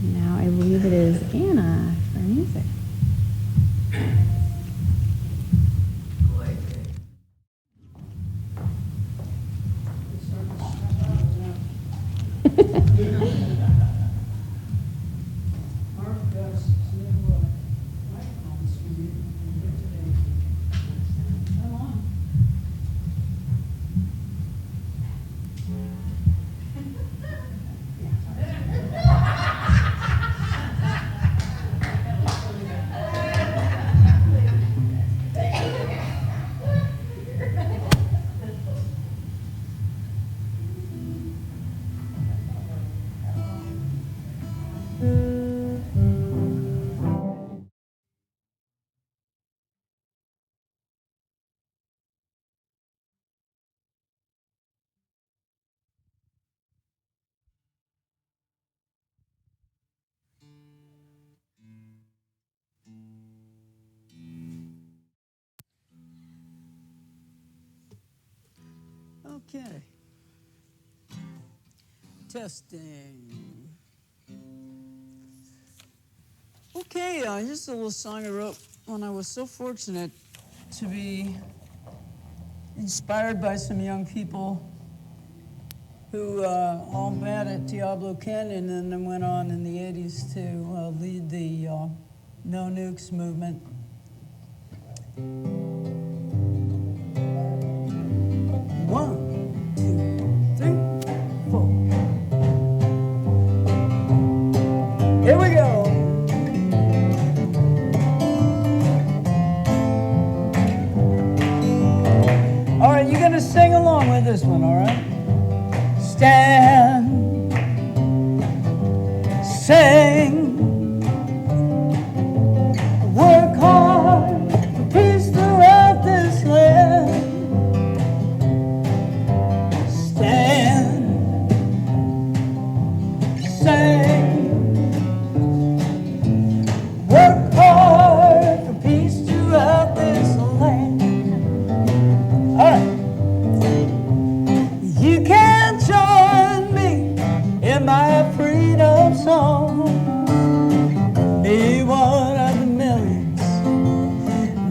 Now I believe it is Anna for music. Mark does new microphones for you today. Come on. Okay. Testing. Okay, here's a little song I wrote when I was so fortunate to be inspired by some young people who all met at Diablo Canyon and then went on in the 80s to lead the No Nukes movement. One, two, three, four. Here we go. All right, you're gonna sing along with this one, all right? Stand, sing, work hard for peace throughout this land. Stand, sing, work hard for peace throughout this land. All right. You can join me in my freedom song. Be one of the millions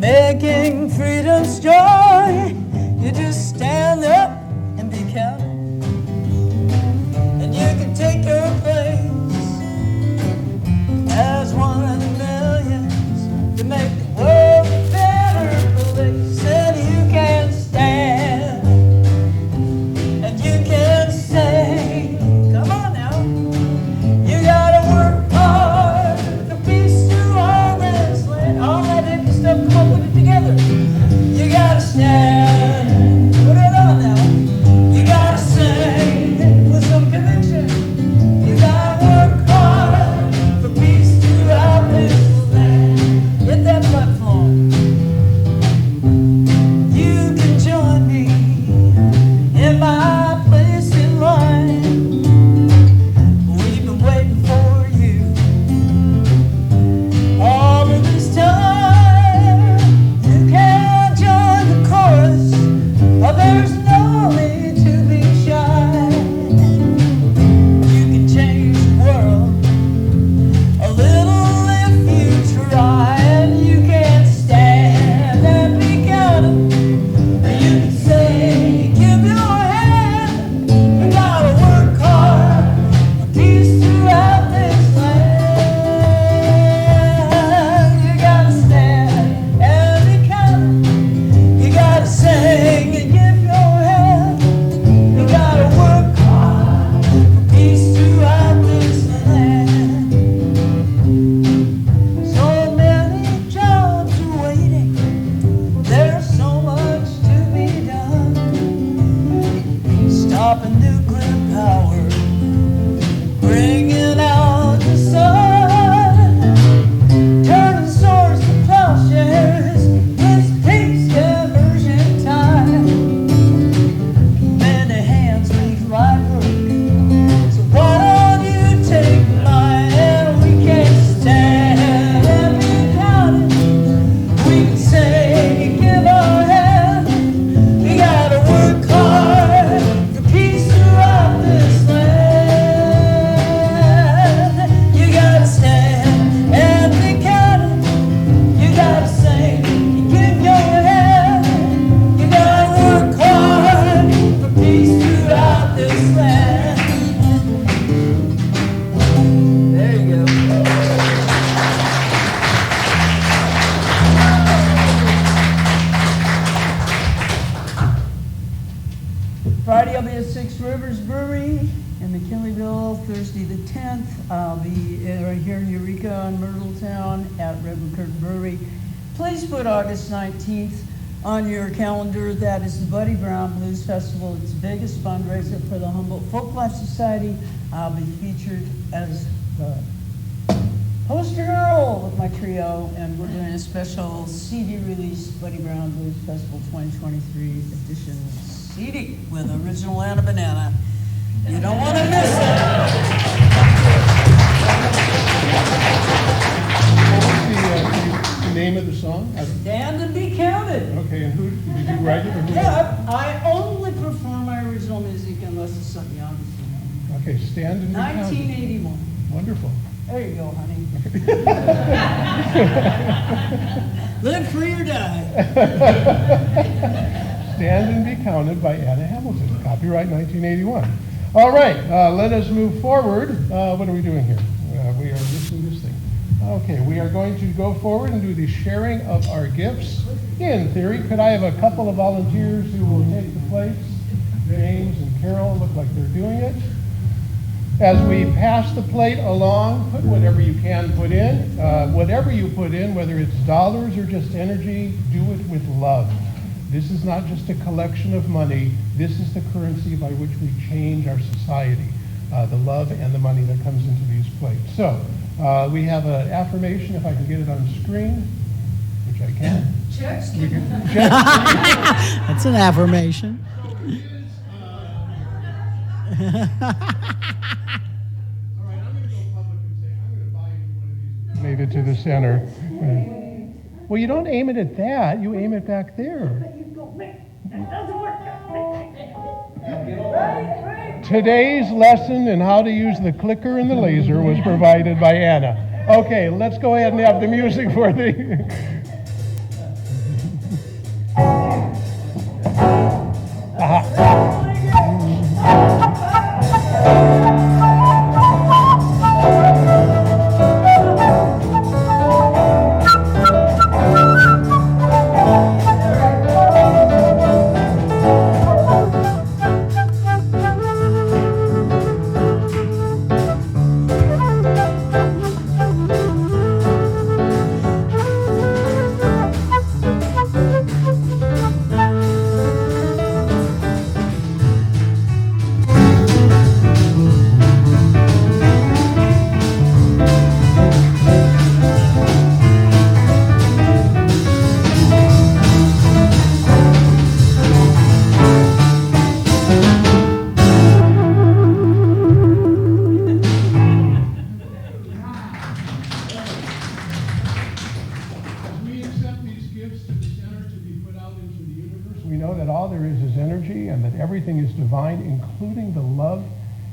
making freedom's joy. You just stand up and be counted, and you can take your place as one of the millions to make the world a better place. And you can stand and you can say, come on now, you gotta work hard for peace through all this land. All that hippie stuff, come on, put it together. You gotta stand, put it on now. You gotta sing with some conviction. You gotta work hard for peace throughout this land. Hit that platform. You can join me in my place in line. We've been waiting for you all of this time. You can join the chorus, but there's no need to be shy. You can change the world a little if you try, and you can stand and be counted. You can say, give your hand. You gotta work hard for peace throughout this land. You gotta stand and be counted. You gotta sing and give your hand. Friday I'll be at Six Rivers Brewery in McKinleyville. Thursday the 10th, I'll be right here in Eureka in Myrtletown at Reverend Kirk Brewery. Please put August 19th on your calendar. That is the Buddy Brown Blues Festival. It's the biggest fundraiser for the Humboldt Folklife Society. I'll be featured as the poster girl with my trio, and we're doing a special CD release, Buddy Brown Blues Festival 2023 edition CD with original Anna Banana. You don't want to miss it. What was the name of the song? Stand and be counted. Okay, and who did you write it? Or who? Yeah, I only perform my original music unless it's something obvious. Okay, Stand and Be Counted. 1981. Wonderful. There you go, honey. Live free or die. Stand and Be Counted by Anna Hamilton. Copyright 1981. All right, let us move forward. What are we doing here? We are missing this thing. Okay, we are going to go forward and do the sharing of our gifts. In theory, could I have a couple of volunteers who will take the place? James and Carol look like they're doing it. As we pass the plate along, put whatever you can put in. Whatever you put in, whether it's dollars or just energy, do it with love. This is not just a collection of money. This is the currency by which we change our society, the love and the money that comes into these plates. So we have an affirmation, if I can get it on screen, which I can. Checks. That's an affirmation. Made it to the center. Well, you don't aim it at that. You aim it back there. Today's lesson in how to use the clicker and the laser was provided by Anna. Okay, let's go ahead and have the music for the... Everything is divine, including the love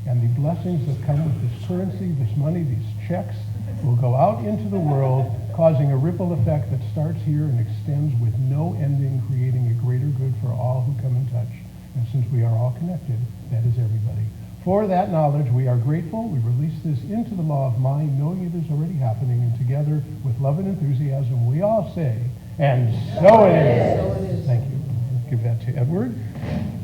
and the blessings that come with this currency, this money, these checks, will go out into the world, causing a ripple effect that starts here and extends with no ending, creating a greater good for all who come in touch. And since we are all connected, that is everybody. For that knowledge, we are grateful. We release this into the law of mind, knowing it is already happening, and together, with love and enthusiasm, we all say, and so it is. Thank you. Let's give that to Edward.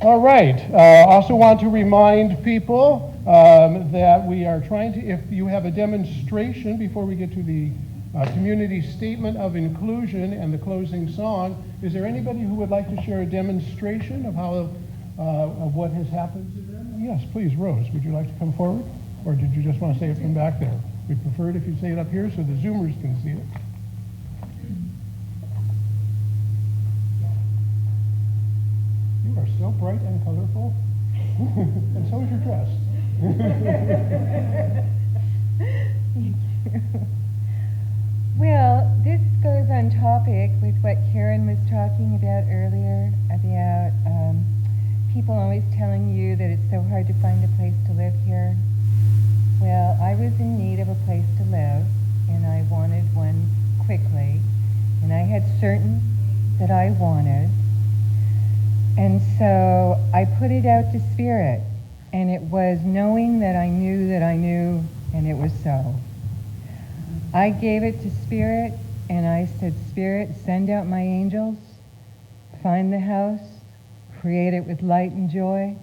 All right. Also want to remind people that we are trying to, if you have a demonstration, before we get to the community statement of inclusion and the closing song, is there anybody who would like to share a demonstration of how, of what has happened to them? Yes, please, Rose. Would you like to come forward? Or did you just want to say it from back there? We'd prefer it if you say it up here so the Zoomers can see it. You are so bright and colorful, and so is your dress. Well, this goes on topic with what Karen was talking about earlier, about people always telling you that it's so hard to find a place to live here. Well, I was in need of a place to live, and I wanted one quickly, and I had certain that I wanted. And so I put it out to Spirit, and it was knowing that I knew, and it was so. I gave it to Spirit, and I said, Spirit, send out my angels, find the house, create it with light and joy,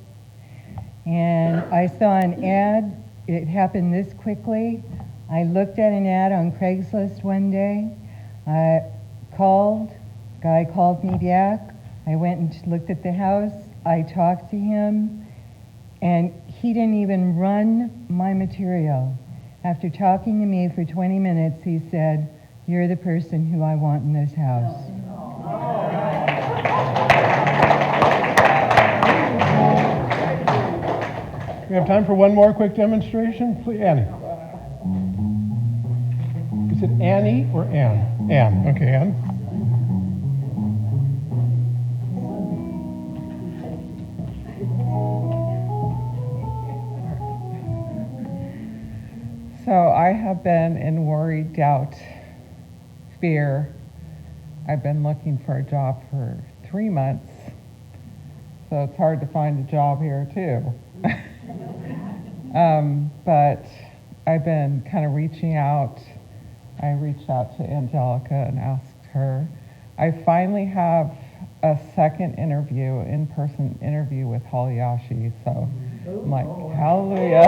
and I saw an ad. It happened this quickly. I looked at an ad on Craigslist one day. I called. Guy called me back. I went and looked at the house. I talked to him, and he didn't even run my material. After talking to me for 20 minutes, he said, "You're the person who I want in this house." We have time for one more quick demonstration. Please, Annie. Is it Annie or Ann? Ann. Okay, Ann. So I have been in worry, doubt, fear. I've been looking for a job for 3 months, so it's hard to find a job here too. But I've been kind of reaching out. I reached out to Angelica and asked her. I finally have a second interview, in-person interview with Holiashi, so I'm like, hallelujah.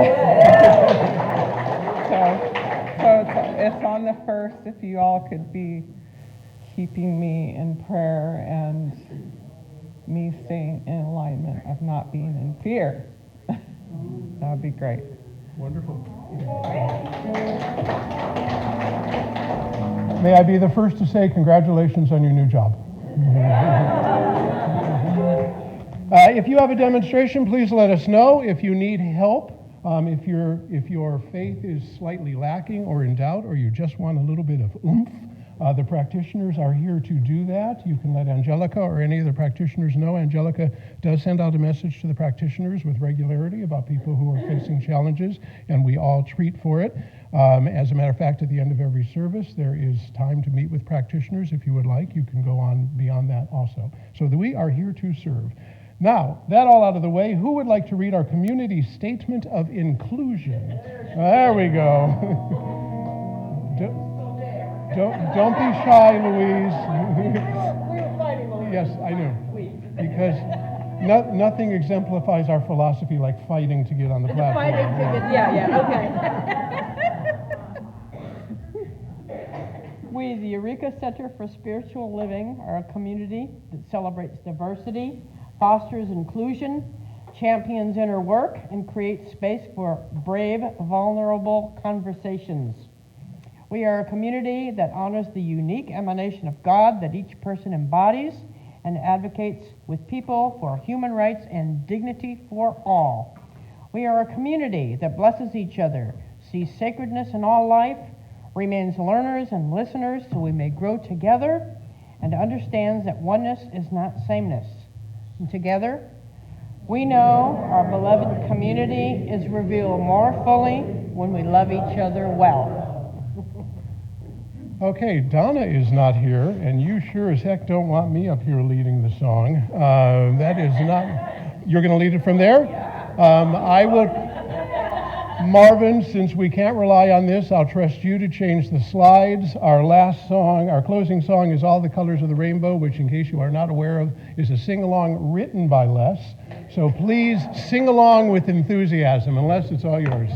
So it's on the 1st, if you all could be keeping me in prayer and me staying in alignment of not being in fear. That would be great. Wonderful. May I be the first to say congratulations on your new job. If you have a demonstration, please let us know. If you need help, if your faith is slightly lacking or in doubt, or you just want a little bit of oomph, the practitioners are here to do that. You can let Angelica or any of the practitioners know. Angelica does send out a message to the practitioners with regularity about people who are facing challenges, and we all treat for it. As a matter of fact, at the end of every service, there is time to meet with practitioners. If you would like, you can go on beyond that also. So we are here to serve. Now, that all out of the way, who would like to read our community statement of inclusion? There we go. Don't be shy, Louise. We were fighting, Louise. Yes, I knew. Because nothing exemplifies our philosophy like fighting to get on the platform. We, the Eureka Center for Spiritual Living, are a community that celebrates diversity, fosters inclusion, champions inner work, and creates space for brave, vulnerable conversations. We are a community that honors the unique emanation of God that each person embodies and advocates with people for human rights and dignity for all. We are a community that blesses each other, sees sacredness in all life, remains learners and listeners so we may grow together, and understands that oneness is not sameness. And together, we know our beloved community is revealed more fully when we love each other well. Okay, Donna is not here, and you sure as heck don't want me up here leading the song. That is not... You're going to lead it from there? I will... Marvin, since we can't rely on this, I'll trust you to change the slides. Our last song, our closing song is All the Colors of the Rainbow, which, in case you are not aware of, is a sing-along written by Les. So please sing along with enthusiasm, and Les, it's all yours.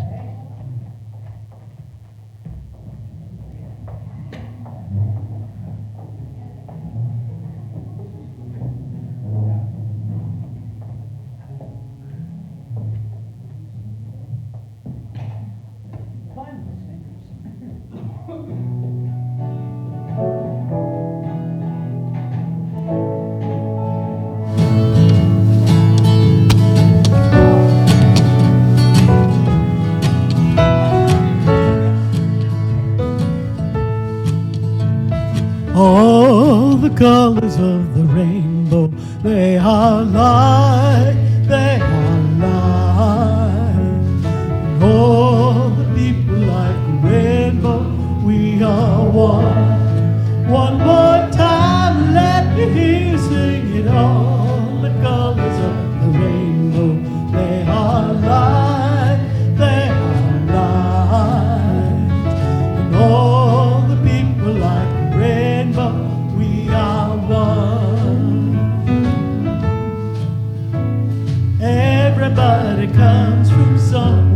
All the colors of the rainbow, they are light, they are light. And all the people like a rainbow, we are one. One more time, let me hear you sing it. All the colors of the rainbow, they are light, they are light. And all the people like a rainbow, we are one. Everybody comes from somewhere.